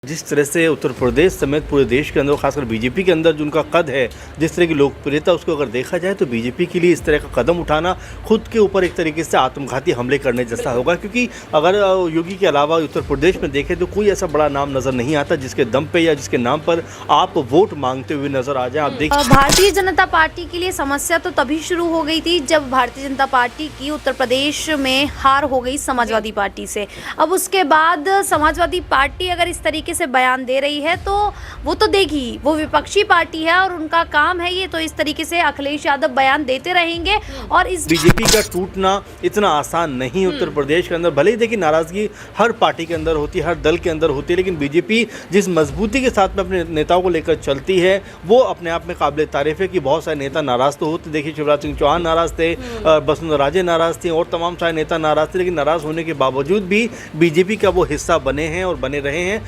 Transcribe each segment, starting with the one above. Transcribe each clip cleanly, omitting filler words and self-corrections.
जिस तरह से उत्तर प्रदेश समेत पूरे देश के अंदर खासकर बीजेपी के अंदर जो उनका कद है, जिस तरह की लोकप्रियता उसको अगर देखा जाए तो बीजेपी के लिए इस तरह का कदम उठाना खुद के ऊपर एक तरीके से आत्मघाती हमले करने जैसा होगा। क्योंकि अगर योगी के अलावा उत्तर प्रदेश में देखें तो कोई ऐसा बड़ा नाम नज़र नहीं आता जिसके दम पे या जिसके नाम पर आप वोट मांगते हुए नजर आ जाए। आप देखिए, भारतीय जनता पार्टी के लिए समस्या तो तभी शुरू हो गई थी जब भारतीय जनता पार्टी की उत्तर प्रदेश में हार हो गई समाजवादी पार्टी से। अब उसके बाद समाजवादी पार्टी अगर इस तरीके से बयान दे रही है तो वो तो देगी, वो विपक्षी पार्टी है और उनका काम है ये, तो इस तरीके से अखिलेश यादव बयान देते रहेंगे। और इस बीजेपी का टूटना इतना आसान नहीं उत्तर प्रदेश के अंदर। भले ही देखिए नाराजगी हर पार्टी के अंदर होती है, हर दल के अंदर होती है, लेकिन बीजेपी जिस मजबूती के साथ में अपने नेताओं को लेकर चलती है वो अपने आप में काबिल तारीफ है। कि बहुत सारे नेता नाराज तो होते, देखिए शिवराज सिंह चौहान नाराज थे, वसुंधरा राजे नाराज थे और तमाम सारे नेता नाराज थे, लेकिन नाराज होने के बावजूद भी बीजेपी का वो हिस्सा बने हैं और बने रहे हैं।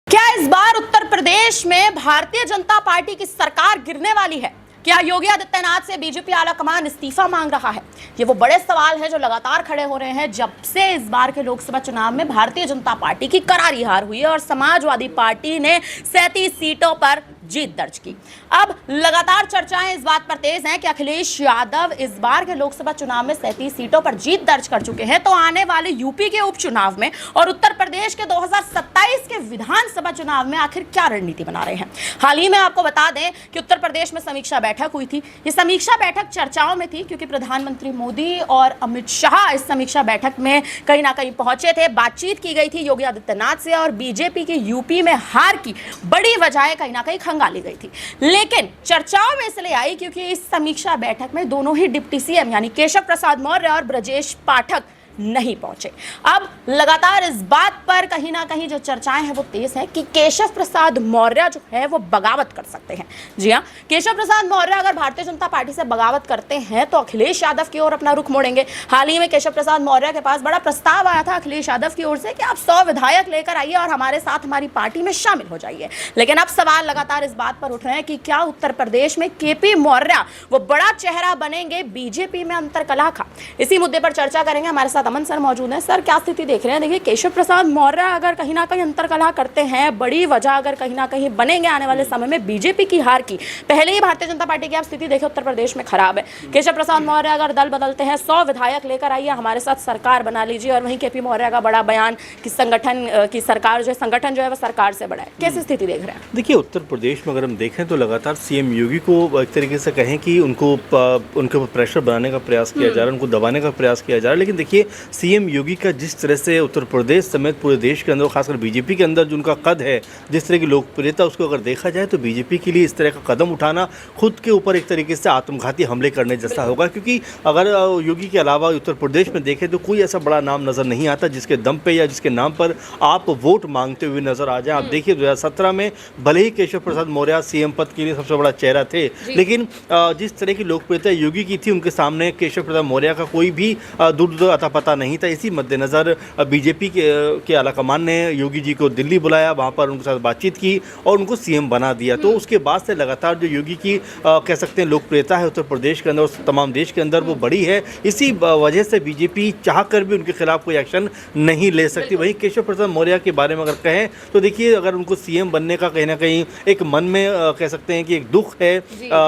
क्या इस बार उत्तर प्रदेश में भारतीय जनता पार्टी की सरकार गिरने वाली है? क्या योगी आदित्यनाथ से बीजेपी आलाकमान इस्तीफा मांग रहा है? ये वो बड़े सवाल हैं जो लगातार खड़े हो रहे हैं जब से इस बार के लोकसभा चुनाव में भारतीय जनता पार्टी की करारी हार हुई है और समाजवादी पार्टी ने 37 सीटों पर जीत दर्ज की। अब लगातार चर्चाएं इस बात पर तेज हैं कि अखिलेश यादव इस बार के लोकसभा चुनाव में 37 सीटों पर जीत दर्ज कर चुके हैं, तो आने वाले यूपी के उपचुनाव में और उत्तर प्रदेश के 2027 के विधानसभा चुनाव में आखिर क्या रणनीति बना रहे हैं। हाल ही में आपको बता दें कि उत्तर प्रदेश में समीक्षा बैठक हुई थी। ये समीक्षा बैठक चर्चाओं में थी क्योंकि प्रधानमंत्री मोदी और अमित शाह इस समीक्षा बैठक में कहीं ना कहीं पहुंचे थे। बातचीत की गई थी योगी आदित्यनाथ से और बीजेपी की यूपी में हार की बड़ी वजह कहीं ना कहीं गाली गई थी। लेकिन चर्चाओं में इसलिए आई क्योंकि इस समीक्षा बैठक में दोनों ही डिप्टी सीएम यानी केशव प्रसाद मौर्य और ब्रजेश पाठक नहीं पहुंचे। अब लगातार इस बात पर कहीं ना कहीं जो चर्चाएं हैं वो तेज है कि केशव प्रसाद मौर्य जो है वो बगावत कर सकते हैं। जी हां, केशव प्रसाद मौर्य अगर भारतीय जनता पार्टी से बगावत करते हैं तो अखिलेश यादव की ओर अपना रुख मोड़ेंगे। हाल ही में केशव प्रसाद मौर्य के पास बड़ा प्रस्ताव आया था अखिलेश यादव की ओर से कि आप 100 विधायक लेकर आइए और हमारे साथ हमारी पार्टी में शामिल हो जाइए। लेकिन अब सवाल लगातार इस बात पर उठ रहे हैं कि क्या उत्तर प्रदेश में केपी मौर्य वो बड़ा चेहरा बनेंगे बीजेपी में अंतरकलह का? इसी मुद्दे पर चर्चा करेंगे। हमारे साथ अमन सर मौजूद हैं। सर, क्या स्थिति देख रहे हैं? देखिए, केशव प्रसाद मौर्य अगर कहीं ना कहीं अंतरकलह करते हैं, बड़ी वजह अगर कहीं ना कहीं बनेंगे आने वाले समय में बीजेपी की हार की। पहले ही भारतीय जनता पार्टी की आप स्थिति देखें उत्तर प्रदेश में खराब है। केशव प्रसाद मौर्य अगर दल बदलते हैं, 100 विधायक लेकर आइए, हमारे साथ सरकार बना लीजिए, और वहीं केपी मौर्य का बड़ा बयान कि संगठन की सरकार जो है, संगठन जो है वो सरकार से बड़ा है। कैसी स्थिति देख रहे हैं? देखिए, उत्तर प्रदेश में अगर हम देखें तो लगातार सीएम योगी को एक तरीके से कहें कि उनको उनके ऊपर प्रेशर बनाने का प्रयास किया जा रहा है, उनको दबाने का प्रयास किया जा रहा है। लेकिन देखिए, सीएम योगी का जिस तरह से उत्तर प्रदेश समेत पूरे देश के अंदर खासकर बीजेपी के अंदर जो उनका कद है, जिस तरह की लोकप्रियता उसको अगर देखा जाए तो बीजेपी के लिए इस तरह का कदम उठाना खुद के ऊपर एक तरीके से आत्मघाती हमले करने जैसा होगा। क्योंकि अगर योगी के अलावा उत्तर प्रदेश में देखें तो कोई ऐसा बड़ा नाम नज़र नहीं आता जिसके दम पे या जिसके नाम पर आप वोट मांगते हुए नजर आ जाए। आप देखिए 2017 में भले ही केशव प्रसाद मौर्य सीएम पद के लिए सबसे बड़ा चेहरा थे, लेकिन जिस तरह की लोकप्रियता योगी की थी उनके सामने केशव प्रसाद मौर्य का कोई भी दूर अता पता नहीं था। इसी मद्देनज़र बीजेपी के आलाकमान ने योगी जी को दिल्ली बुलाया, वहाँ पर उनके साथ बातचीत की और उनको सीएम बना दिया। तो उसके बाद से लगातार जो योगी की कह सकते हैं लोकप्रियता है उत्तर प्रदेश के अंदर और तमाम देश के अंदर वो बड़ी है। इसी वजह से बीजेपी चाहकर भी उनके खिलाफ कोई एक्शन नहीं ले सकती। वहीं केशव प्रसाद मौर्य के बारे में अगर कहें तो देखिए, अगर उनको सीएम बनने का कहीं ना कहीं एक मन में कह सकते हैं कि एक दुख है,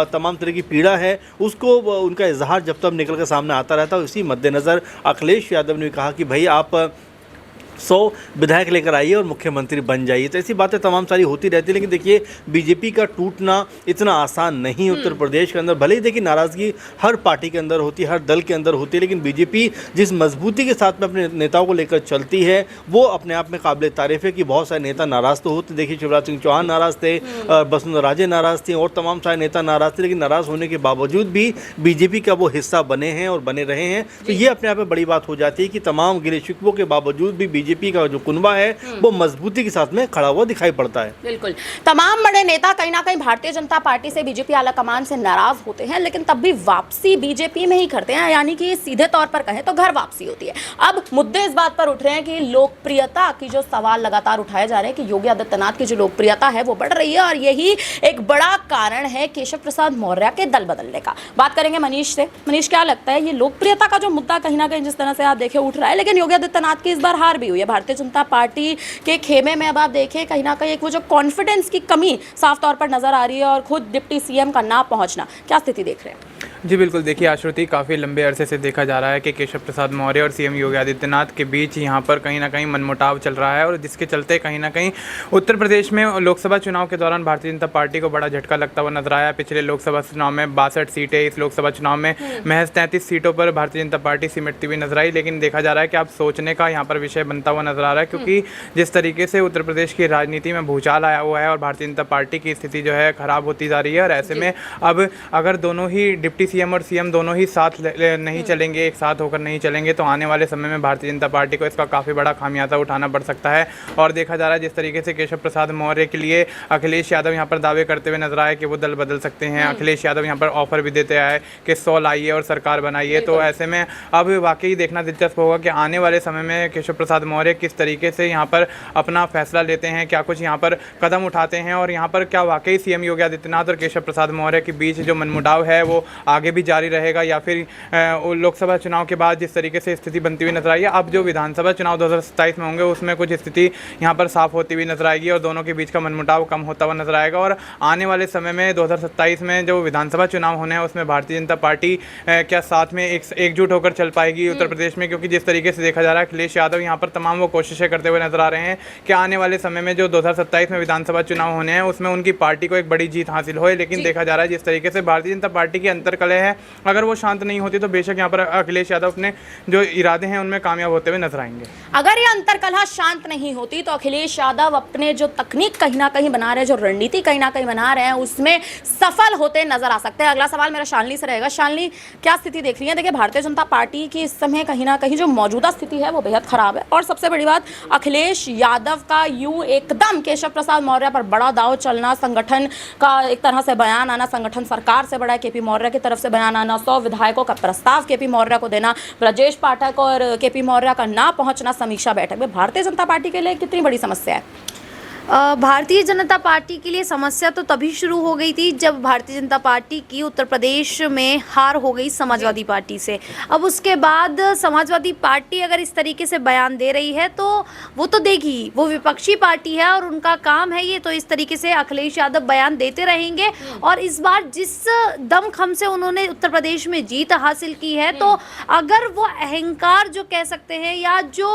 तमाम तरह की पीड़ा है, उसको उनका इजहार जब तब निकल कर सामने आता रहता है। इसी मद्देनज़र अखिलेश यादव ने कहा कि भाई आप 100 विधायक लेकर आइए और मुख्यमंत्री बन जाइए। तो ऐसी बातें तमाम सारी होती रहती है। लेकिन देखिए, बीजेपी का टूटना इतना आसान नहीं उत्तर प्रदेश के अंदर। भले ही देखिए नाराजगी हर पार्टी के अंदर होती है, हर दल के अंदर होती है, लेकिन बीजेपी जिस मजबूती के साथ में अपने नेताओं को लेकर चलती है वो अपने आप में काबिल तारीफ है। कि बहुत सारे नेता नाराज तो होते, देखिए शिवराज सिंह चौहान नाराज थे, वसुंधरा राजे नाराज थी और तमाम सारे नेता नाराज थे, लेकिन नाराज होने के बावजूद भी बीजेपी का वो हिस्सा बने हैं और बने रहे हैं। तो ये अपने आप में बड़ी बात हो जाती है कि तमाम गिले शिकवों के बावजूद भी बीजेपी का जो कुनबा है वो मजबूती के साथ में खड़ा हुआ दिखाई पड़ता है। बिल्कुल, तमाम बड़े नेता कहीं ना कहीं भारतीय जनता पार्टी से, बीजेपी आलाकमान से नाराज होते हैं, लेकिन तब भी वापसी बीजेपी में ही करते हैं, यानी कि सीधे तौर पर कहें तो घर वापसी होती है। अब मुद्दे इस बात पर उठ रहे हैं कि लोकप्रियता की जो सवाल लगातार उठाए जा रहे हैं कि योगी आदित्यनाथ की जो लोकप्रियता है वो बढ़ रही है और यही एक बड़ा कारण है केशव प्रसाद मौर्य के दल बदलने का। बात करेंगे मनीष से। मनीष, क्या लगता है ये लोकप्रियता का जो मुद्दा कहीं ना कहीं जिस तरह से आप देखें उठ रहा है, लेकिन योगी आदित्यनाथ की इस बार हार भी हुई हुई है। भारतीय जनता पार्टी के खेमे में अब आप देखें कहीं ना कहीं एक वो जो कॉन्फिडेंस की कमी साफ तौर पर नजर आ रही है और खुद डिप्टी सीएम का ना पहुंचना, क्या स्थिति देख रहे हैं? जी बिल्कुल, देखिए आश्रुति, काफ़ी लंबे अरसे से देखा जा रहा है कि केशव प्रसाद मौर्य और सीएम योगी आदित्यनाथ के बीच यहाँ पर कहीं ना कहीं मनमुटाव चल रहा है और जिसके चलते कहीं ना कहीं उत्तर प्रदेश में लोकसभा चुनाव के दौरान भारतीय जनता पार्टी को बड़ा झटका लगता हुआ नजर आया। पिछले लोकसभा चुनाव में 62 सीटें, इस लोकसभा चुनाव में महज 33 सीटों पर भारतीय जनता पार्टी सिमटती हुई नजर आई। लेकिन देखा जा रहा है कि अब सोचने का यहाँ पर विषय बनता हुआ नजर आ रहा है, क्योंकि जिस तरीके से उत्तर प्रदेश की राजनीति में भूचाल आया हुआ है और भारतीय जनता पार्टी की स्थिति जो है खराब होती जा रही है। और ऐसे में अब अगर दोनों ही डिप्टी सीएम और सीएम दोनों ही साथ नहीं चलेंगे, एक साथ होकर नहीं चलेंगे, तो आने वाले समय में भारतीय जनता पार्टी को इसका काफ़ी बड़ा खामियाजा उठाना पड़ सकता है। और देखा जा रहा है जिस तरीके से केशव प्रसाद मौर्य के लिए अखिलेश यादव यहाँ पर दावे करते हुए नजर आए कि वो दल बदल सकते हैं। अखिलेश यादव यहाँ पर ऑफर भी देते आए कि 100 लाइए और सरकार बनाइए। तो ऐसे में अब वाकई देखना दिलचस्प होगा कि आने वाले समय में केशव प्रसाद मौर्य किस तरीके से यहाँ पर अपना फैसला लेते हैं, क्या कुछ यहाँ पर कदम उठाते हैं और यहाँ पर क्या वाकई सीएम योगी आदित्यनाथ और केशव प्रसाद मौर्य के बीच जो मनमुटाव है वो आगे भी जारी रहेगा, या फिर लोकसभा चुनाव के बाद जिस तरीके से स्थिति बनती हुई नजर आई है, अब जो विधानसभा चुनाव 2027 में होंगे उसमें कुछ स्थिति यहाँ पर साफ होती हुई नजर आएगी और दोनों के बीच का मनमुटाव कम होता हुआ नजर आएगा। और आने वाले समय में 2027 में जो विधानसभा चुनाव होने हैं उसमें भारतीय जनता पार्टी क्या साथ में एकजुट होकर चल पाएगी उत्तर प्रदेश में, क्योंकि जिस तरीके से देखा जा रहा है अखिलेश यादव यहाँ पर तमाम वो कोशिशें करते हुए नजर आ रहे हैं कि आने वाले समय में जो 2027 में विधानसभा चुनाव होने हैं उसमें उनकी पार्टी को एक बड़ी जीत हासिल होए। लेकिन देखा जा रहा है जिस तरीके से भारतीय जनता पार्टी की अंतर्कलह है, अगर वो शांत नहीं होती तो बेशक यहाँ पर अखिलेश यादव अपने जो इरादे हैं उनमें कामयाब होते हुए नजर आएंगे। अगर ये अंतरकलह शांत नहीं होती तो अखिलेश यादव अपने जो तकनीक कहीं ना कहीं बना रहे हैं, जो रणनीति कहीं ना कहीं बना रहे हैं, उसमें सफल होते नजर आ सकते हैं। अगला सवाल मेरा शालिनी से रहेगा। शालिनी, क्या स्थिति देख रही है? देखिए, भारतीय जनता पार्टी की इस समय कहीं ना कहीं जो मौजूदा स्थिति है वो बेहद खराब है और सबसे बड़ी बात अखिलेश यादव का यूं एकदम केशव प्रसाद मौर्य पर बड़ा दाव चलना, संगठन का एक तरह से बयान आना, संगठन सरकार से बड़ा केपी मौर्य की तरफ से बयान आना, 100 विधायकों का प्रस्ताव केपी मौर्य को देना, ब्रजेश पाठक और केपी मौर्य का ना पहुंचना समीक्षा बैठक में, भारतीय जनता पार्टी के लिए कितनी बड़ी समस्या है? भारतीय जनता पार्टी के लिए समस्या तो तभी शुरू हो गई थी जब भारतीय जनता पार्टी की उत्तर प्रदेश में हार हो गई समाजवादी पार्टी से। अब उसके बाद समाजवादी पार्टी अगर इस तरीके से बयान दे रही है तो वो तो देगी, वो विपक्षी पार्टी है और उनका काम है ये, तो इस तरीके से अखिलेश यादव बयान देते रहेंगे। और इस बार जिस दमखम से उन्होंने उत्तर प्रदेश में जीत हासिल की है, तो अगर वो अहंकार जो कह सकते हैं या जो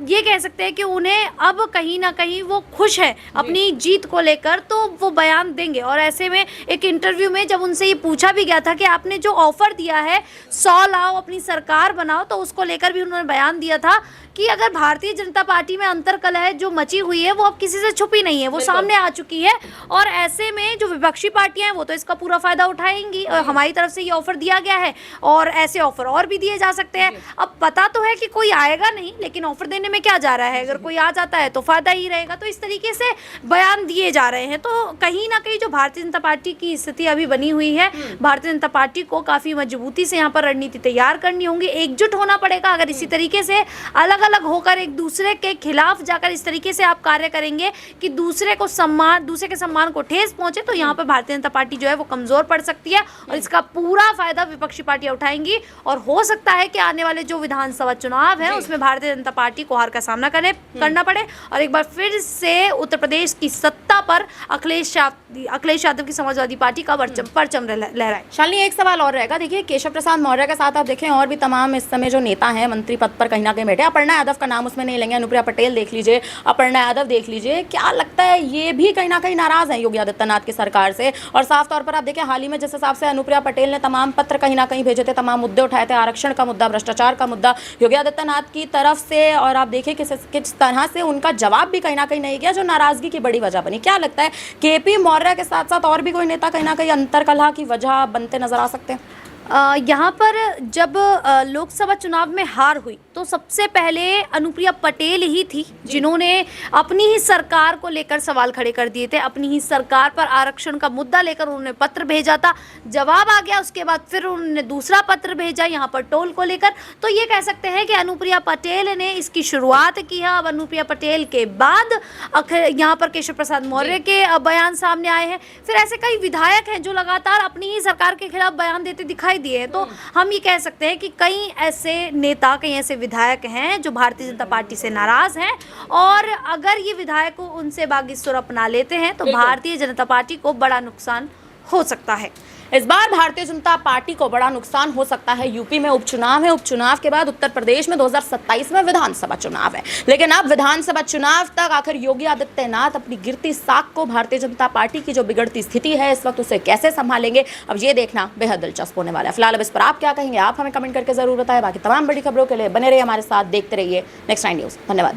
ये कह सकते हैं कि उन्हें अब कहीं ना कहीं वो खुश है अपनी जीत को लेकर, तो वो बयान देंगे। और ऐसे में एक इंटरव्यू में जब उनसे ये पूछा भी गया था कि आपने जो ऑफर दिया है 100 लाओ अपनी सरकार बनाओ, तो उसको लेकर भी उन्होंने बयान दिया था कि अगर भारतीय जनता पार्टी में अंतर्कलह जो मची हुई है वो अब किसी से छुपी नहीं है, वो सामने आ चुकी है। और ऐसे में जो विपक्षी पार्टियां हैं वो तो इसका पूरा फायदा उठाएंगी और हमारी तरफ से ये ऑफर दिया गया है और ऐसे ऑफर और भी दिए जा सकते हैं। अब पता तो है कि कोई आएगा नहीं, लेकिन ऑफर देने में क्या जा रहा है, अगर कोई आ जाता है तो फायदा ही रहेगा। तो इस तरीके से बयान दिए जा रहे हैं। तो कहीं ना कहीं जो भारतीय जनता पार्टी की स्थिति अभी बनी हुई है, भारतीय जनता पार्टी को काफी मजबूती से यहाँ पर रणनीति तैयार करनी होगी, एकजुट होना पड़ेगा। अगर इसी तरीके से अलग अलग होकर एक दूसरे के खिलाफ जाकर इस तरीके से आप कार्य करेंगे कि दूसरे के सम्मान को ठेस पहुंचे, तो यहाँ पर भारतीय जनता पार्टी जो है वो कमजोर पड़ सकती है और इसका पूरा फायदा विपक्षी पार्टियां उठाएंगी। और हो सकता है कि आने वाले जो विधानसभा चुनाव है उसमें भारतीय जनता पार्टी को हार का सामना करना पड़े और एक बार फिर से उत्तर प्रदेश की सत्ता पर अखिलेश यादव की समाजवादी पार्टी का परचम लहराए। शालिनी, एक सवाल और रहेगा। देखिए, केशव प्रसाद मौर्य के साथ आप देखें और भी तमाम इस समय जो नेता हैं मंत्री पद पर कहीं ना कहीं बैठे, अपर्णा यादव का नाम उसमें नहीं लेंगे, अनुप्रिया पटेल देख लीजिए, अपर्णा यादव देख लीजिए, क्या लगता है ये भी कहीं ना कहीं नाराज हैं योगी आदित्यनाथ की सरकार से? और साफ तौर पर आप देखें हाल ही में जिस हिसाब से अनुप्रिया पटेल ने तमाम पत्र कहीं ना कहीं भेजे थे, तमाम मुद्दे उठाए थे, आरक्षण का मुद्दा, भ्रष्टाचार का मुद्दा योगी आदित्यनाथ की तरफ से, और आप देखिए किस तरह से उनका जवाब भी कहीं ना कहीं नहीं किया, जो नाराजगी की बड़ी वजह बनी। क्या लगता है केपी मौर्य के साथ साथ और भी कोई नेता कहीं ना कहीं अंतरकलह की वजह बनते नजर आ सकते हैं? यहाँ पर जब लोकसभा चुनाव में हार हुई तो सबसे पहले अनुप्रिया पटेल ही थी जिन्होंने अपनी ही सरकार को लेकर सवाल खड़े कर दिए थे। अपनी ही सरकार पर आरक्षण का मुद्दा लेकर उन्होंने पत्र भेजा था, जवाब आ गया, उसके बाद फिर उन्होंने दूसरा पत्र भेजा यहाँ पर टोल को लेकर। तो ये कह सकते हैं कि अनुप्रिया पटेल ने इसकी शुरुआत की है। अब अनुप्रिया पटेल के बाद यहाँ पर केशव प्रसाद मौर्य के बयान सामने आए हैं। फिर ऐसे कई विधायक हैं जो लगातार अपनी ही सरकार के खिलाफ बयान देते दिखाई दिखाई दिए हैं। तो हम ये कह सकते हैं कि कई ऐसे नेता, कई ऐसे विधायक हैं जो भारतीय जनता पार्टी से नाराज हैं, और अगर ये विधायक उनसे बागी सुर अपना लेते हैं तो भारतीय जनता पार्टी को बड़ा नुकसान हो सकता है। इस बार भारतीय जनता पार्टी को बड़ा नुकसान हो सकता है। यूपी में उपचुनाव है, उपचुनाव के बाद उत्तर प्रदेश में 2027 में विधानसभा चुनाव है, लेकिन अब विधानसभा चुनाव तक आखिर योगी आदित्यनाथ अपनी गिरती साख को, भारतीय जनता पार्टी की जो बिगड़ती स्थिति है इस वक्त, उसे कैसे संभालेंगे, अब ये देखना बेहद दिलचस्प होने वाला है। फिलहाल अब इस पर आप क्या कहेंगे, आप हमें कमेंट करके जरूर बताएं। बाकी तमाम बड़ी खबरों के लिए बने रहिए हमारे साथ, देखते रहिए नेक्स्ट 9 न्यूज़। धन्यवाद।